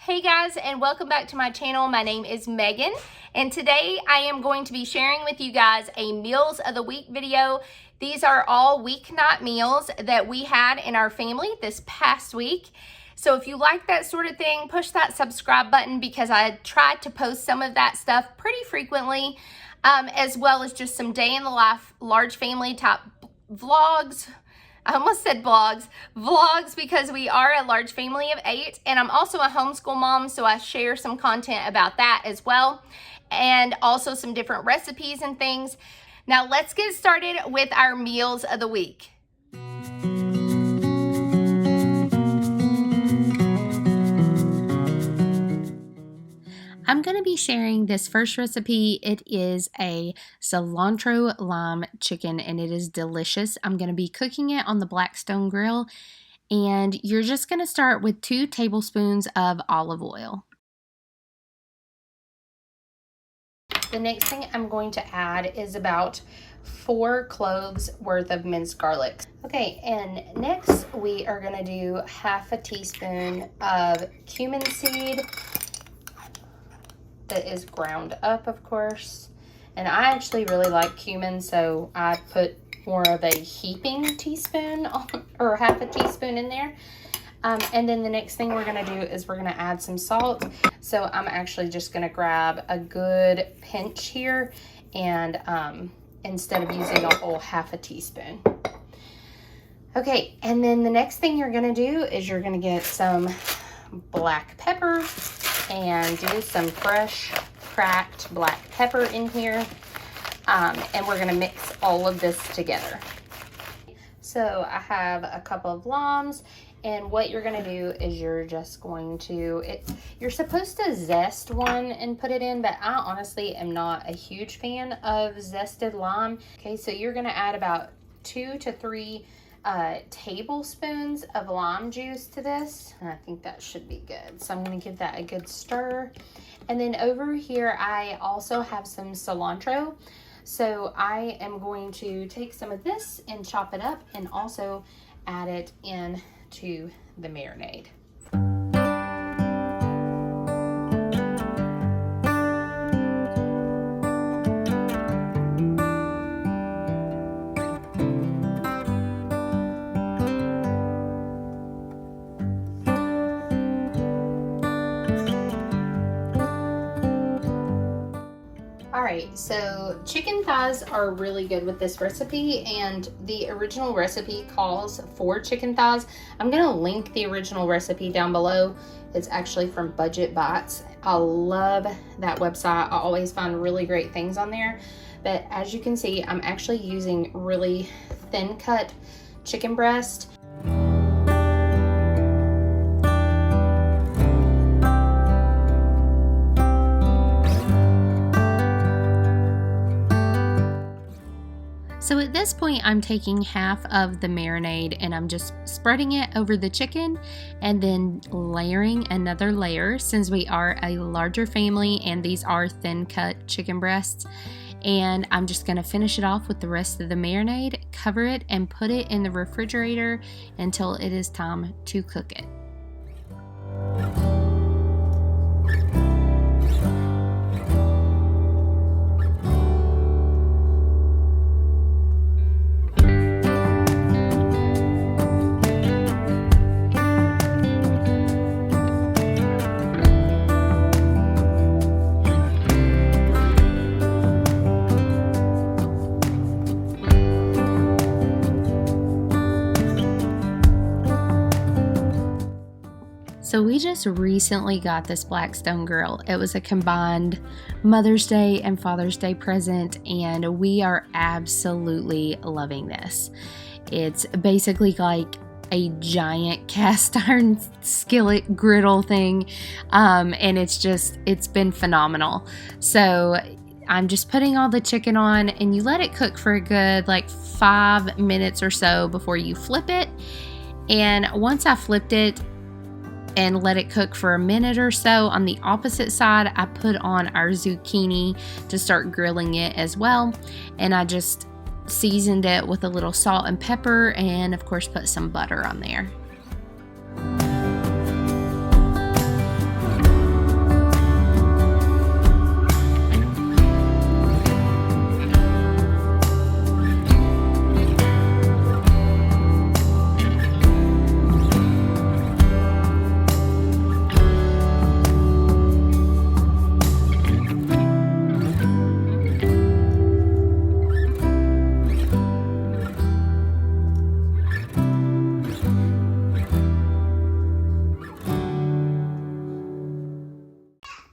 Hey guys, and welcome back to my channel. My name is Megan, and today I am going to be sharing with you guys a Meals of the Week video. These are all weeknight meals that we had in our family this past week. So if you like that sort of thing, push that subscribe button because I try to post some of that stuff pretty frequently, as well as just some day in the life, large family type vlogs. I almost said vlogs because we are a large family of 8, and I'm also a homeschool mom, so I share some content about that as well, and also some different recipes and things. Now let's get started with our meals of the week. I'm going to be sharing this first recipe. It is a cilantro lime chicken and it is delicious. I'm going to be cooking it on the Blackstone Grill, and you're just going to start with 2 tablespoons of olive oil. The next thing I'm going to add is about 4 cloves worth of minced garlic. Okay, and next we are going to do half a teaspoon of cumin seed. That is ground up, of course, and I actually really like cumin, so I put more of a heaping teaspoon or half a teaspoon in there. And then the next thing we're going to do is we're going to add some salt. So I'm actually just going to grab a good pinch here, and instead of using a whole half a teaspoon. Okay, and then the next thing you're going to do is you're going to get some black pepper and do some fresh cracked black pepper in here, and we're going to mix all of this together. So I have a couple of limes, and what you're going to do is you're just going to, you're supposed to zest one and put it in, but I honestly am not a huge fan of zested lime. Okay, so you're going to add about 2 to 3 tablespoons of lime juice to this, and I think that should be good. So I'm going to give that a good stir. And then over here I also have some cilantro, so I am going to take some of this and chop it up and also add it into the marinade. Alright, so chicken thighs are really good with this recipe, and the original recipe calls for chicken thighs. I'm going to link the original recipe down below. It's actually from Budget Bites. I love that website. I always find really great things on there. But as you can see, I'm actually using really thin cut chicken breast. So at this point, I'm taking half of the marinade and I'm just spreading it over the chicken and then layering another layer, since we are a larger family and these are thin cut chicken breasts. And I'm just going to finish it off with the rest of the marinade, cover it, and put it in the refrigerator until it is time to cook it. So we just recently got this Blackstone Grill. It was a combined Mother's Day and Father's Day present, and we are absolutely loving this. It's basically like a giant cast iron skillet griddle thing, and it's been phenomenal. So I'm just putting all the chicken on, and you let it cook for a good like 5 minutes or so before you flip it. And once I flipped it and let it cook for a minute or so on the opposite side, I put on our zucchini to start grilling it as well, and I just seasoned it with a little salt and pepper, and of course put some butter on there.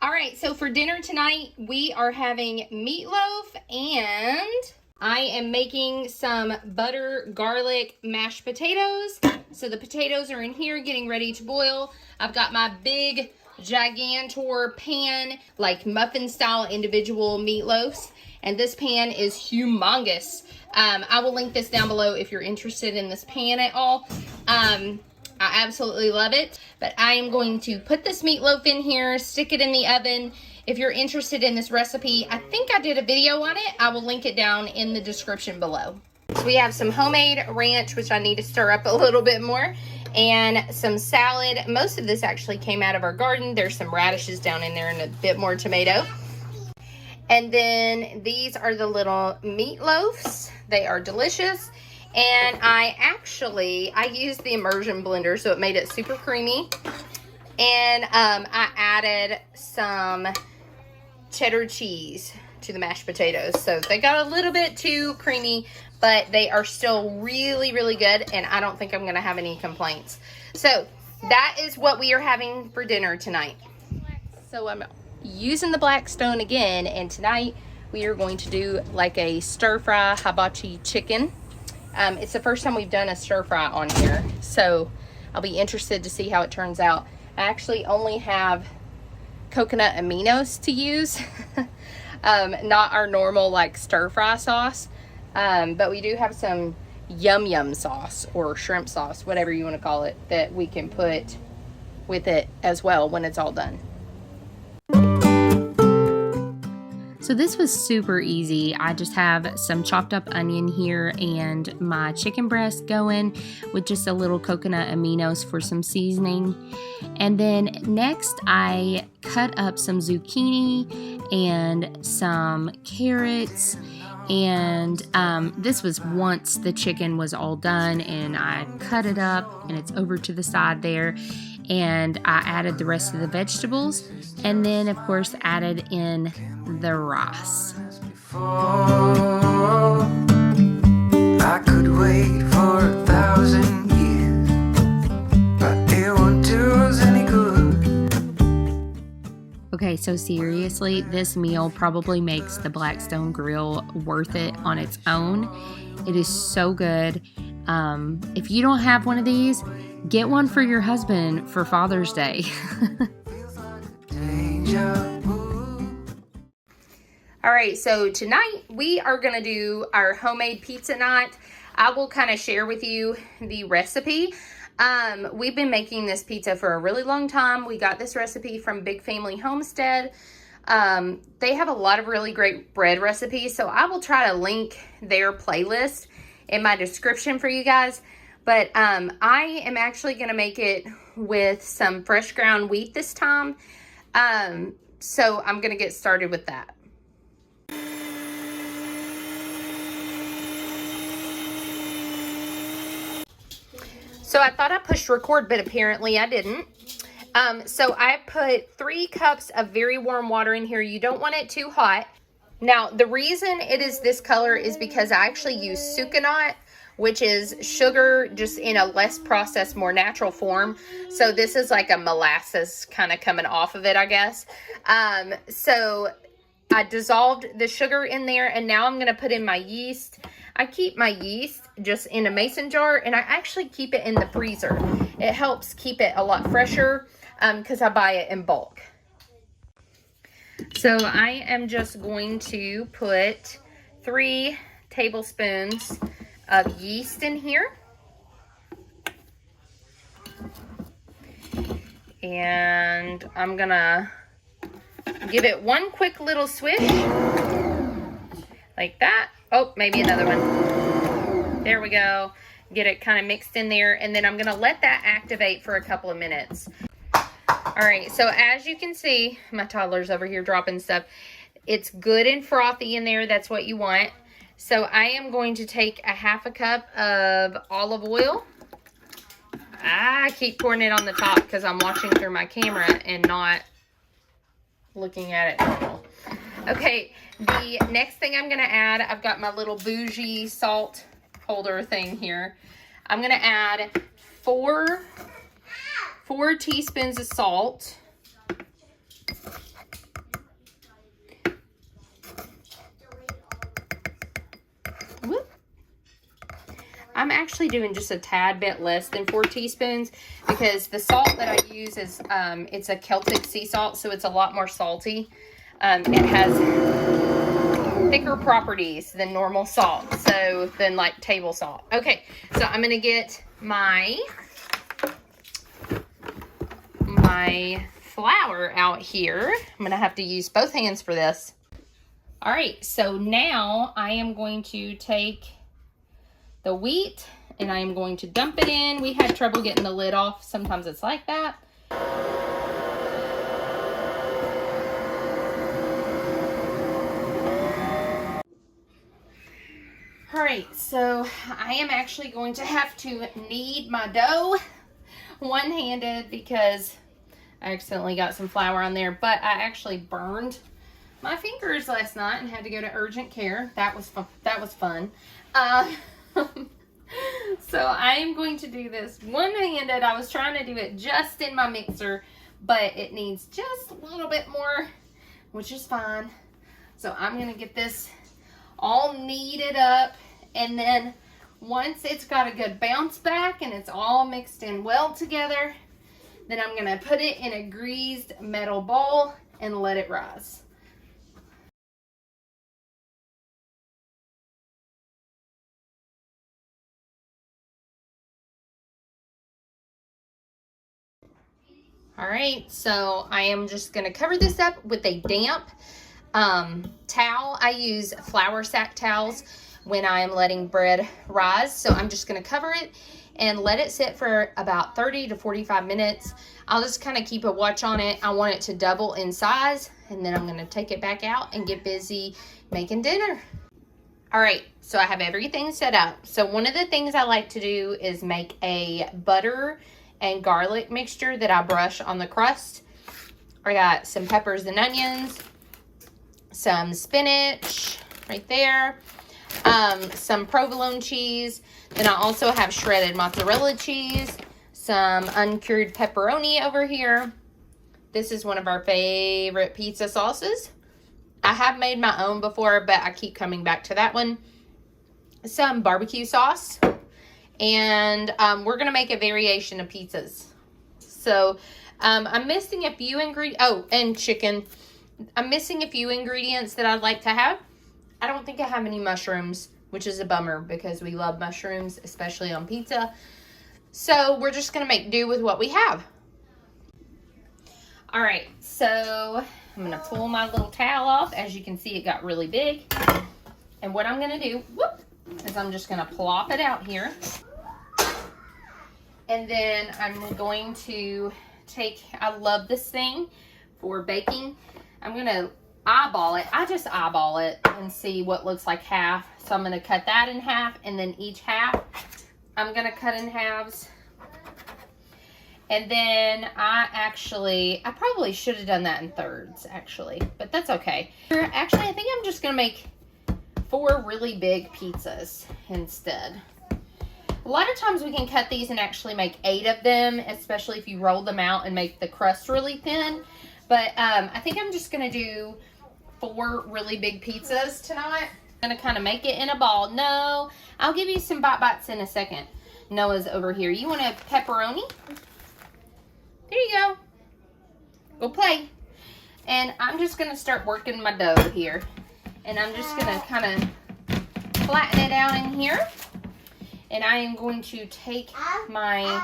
All right, so for dinner tonight, we are having meatloaf, and I am making some butter garlic mashed potatoes. So the potatoes are in here getting ready to boil. I've got my big gigantor pan, like muffin style individual meatloafs, and this pan is humongous. I will link this down below if you're interested in this pan at all. I absolutely love it, but I am going to put this meatloaf in here, stick it in the oven. If you're interested in this recipe, I think I did a video on it. I will link it down in the description below. So we have some homemade ranch, which I need to stir up a little bit more, and some salad. Most of this actually came out of our garden. There's some radishes down in there and a bit more tomato. And then these are the little meatloafs. They are delicious. And I used the immersion blender, so it made it super creamy. And I added some cheddar cheese to the mashed potatoes. So they got a little bit too creamy, but they are still really, really good. And I don't think I'm going to have any complaints. So that is what we are having for dinner tonight. So I'm using the Blackstone again. And tonight we are going to do like a stir fry hibachi chicken. It's the first time we've done a stir fry on here, so I'll be interested to see how it turns out. I actually only have coconut aminos to use, not our normal like stir fry sauce, but we do have some yum sauce or shrimp sauce, whatever you want to call it, that we can put with it as well when it's all done. So this was super easy. I just have some chopped up onion here and my chicken breast going with just a little coconut aminos for some seasoning. And then next I cut up some zucchini and some carrots. And this was once the chicken was all done, and I cut it up and it's over to the side there. And I added the rest of the vegetables, and then of course added in the rice. I could wait for 1,000 years, but it won't do us any good. Okay, so seriously, this meal probably makes the Blackstone Grill worth it on its own. It is so good. If you don't have one of these, get one for your husband for Father's Day. All right, so tonight we are going to do our homemade pizza night. I will kind of share with you the recipe. We've been making this pizza for a really long time. We got this recipe from Big Family Homestead. They have a lot of really great bread recipes, so I will try to link their playlist in my description for you guys. But I am actually going to make it with some fresh ground wheat this time. So I'm going to get started with that. So I thought I pushed record, but apparently I didn't. So I put 3 cups of very warm water in here. You don't want it too hot. Now, the reason it is this color is because I actually use sucanat, which is sugar just in a less processed, more natural form. So this is like a molasses kind of coming off of it, I guess. So I dissolved the sugar in there, and now I'm going to put in my yeast. I keep my yeast just in a mason jar, and I actually keep it in the freezer. It helps keep it a lot fresher because I buy it in bulk. So I am just going to put 3 tablespoons of yeast in here. And I'm gonna give it one quick little swish. Like that. Oh, maybe another one. There we go. Get it kind of mixed in there. And then I'm gonna let that activate for a couple of minutes. All right, so as you can see, my toddler's over here dropping stuff. It's good and frothy in there. That's what you want. So I am going to take a half a cup of olive oil. I keep pouring it on the top because I'm watching through my camera and not looking at it normal. Okay, the next thing I'm going to add, I've got my little bougie salt holder thing here. I'm going to add 4 teaspoons of salt. I'm actually doing just a tad bit less than 4 teaspoons because the salt that I use is, it's a Celtic sea salt, so it's a lot more salty. It has thicker properties than normal salt, than like table salt. Okay, so I'm gonna get my flour out here. I'm gonna have to use both hands for this. All right, so now I am going to take the wheat and I am going to dump it in. We had trouble getting the lid off. Sometimes it's like that. All right, so I am actually going to have to knead my dough one-handed because I accidentally got some flour on there, but I actually burned my fingers last night and had to go to urgent care. That was fun. So I am going to do this one-handed. I was trying to do it just in my mixer, but it needs just a little bit more, which is fine. So I'm going to get this all kneaded up, and then once it's got a good bounce back and it's all mixed in well together, then I'm going to put it in a greased metal bowl and let it rise. All right, so I am just going to cover this up with a damp towel. I use flour sack towels when I am letting bread rise. So I'm just going to cover it and let it sit for about 30 to 45 minutes. I'll just kind of keep a watch on it. I want it to double in size, and then I'm going to take it back out and get busy making dinner. All right, so I have everything set up. So one of the things I like to do is make a butter and garlic mixture that I brush on the crust. I got some peppers and onions, some spinach right there, some provolone cheese. Then I also have shredded mozzarella cheese, some uncured pepperoni over here. This is one of our favorite pizza sauces. I have made my own before, but I keep coming back to that one. Some barbecue sauce. And we're going to make a variation of pizzas. So I'm missing a few ingredients. Oh, and chicken. I'm missing a few ingredients that I'd like to have. I don't think I have any mushrooms, which is a bummer because we love mushrooms, especially on pizza. So we're just going to make do with what we have. All right, so I'm going to pull my little towel off. As you can see, it got really big. And what I'm going to do, is I'm just going to plop it out here. And then I'm going to take, I love this thing for baking. I'm going to eyeball it. I just eyeball it and see what looks like half. So I'm going to cut that in half, and then each half I'm going to cut in halves. And then I probably should have done that in thirds actually, but that's okay. Actually, I think I'm just going to make 4 really big pizzas instead. A lot of times we can cut these and actually make 8 of them, especially if you roll them out and make the crust really thin. But I think I'm just going to do 4 really big pizzas tonight. I'm going to kind of make it in a ball. No, I'll give you some bites in a second. Noah's over here. You want a pepperoni? There you go. Go play. And I'm just going to start working my dough here. And I'm just going to kind of flatten it out in here. And I am going to take my,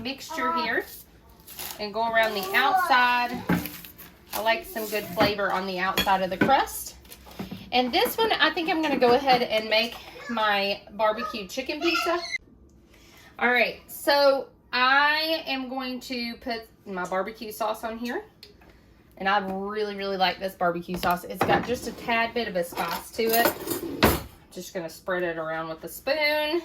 mixture here and go around the outside. I like some good flavor on the outside of the crust. And this one, I think I'm going to go ahead and make my barbecue chicken pizza. All right, so I am going to put my barbecue sauce on here. And I really, really like this barbecue sauce. It's got just a tad bit of a spice to it. Just going to spread it around with a spoon.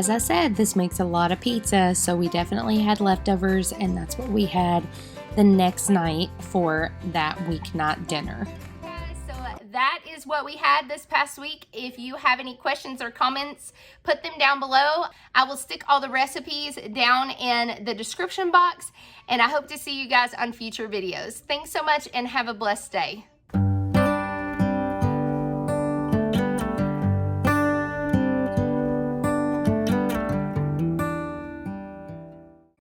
as I said, this makes a lot of pizza, so we definitely had leftovers, and that's what we had the next night for that weeknight dinner. So that is what we had this past week. If you have any questions or comments, put them down below. I will stick all the recipes down in the description box, and I hope to see you guys on future videos. Thanks so much and have a blessed day.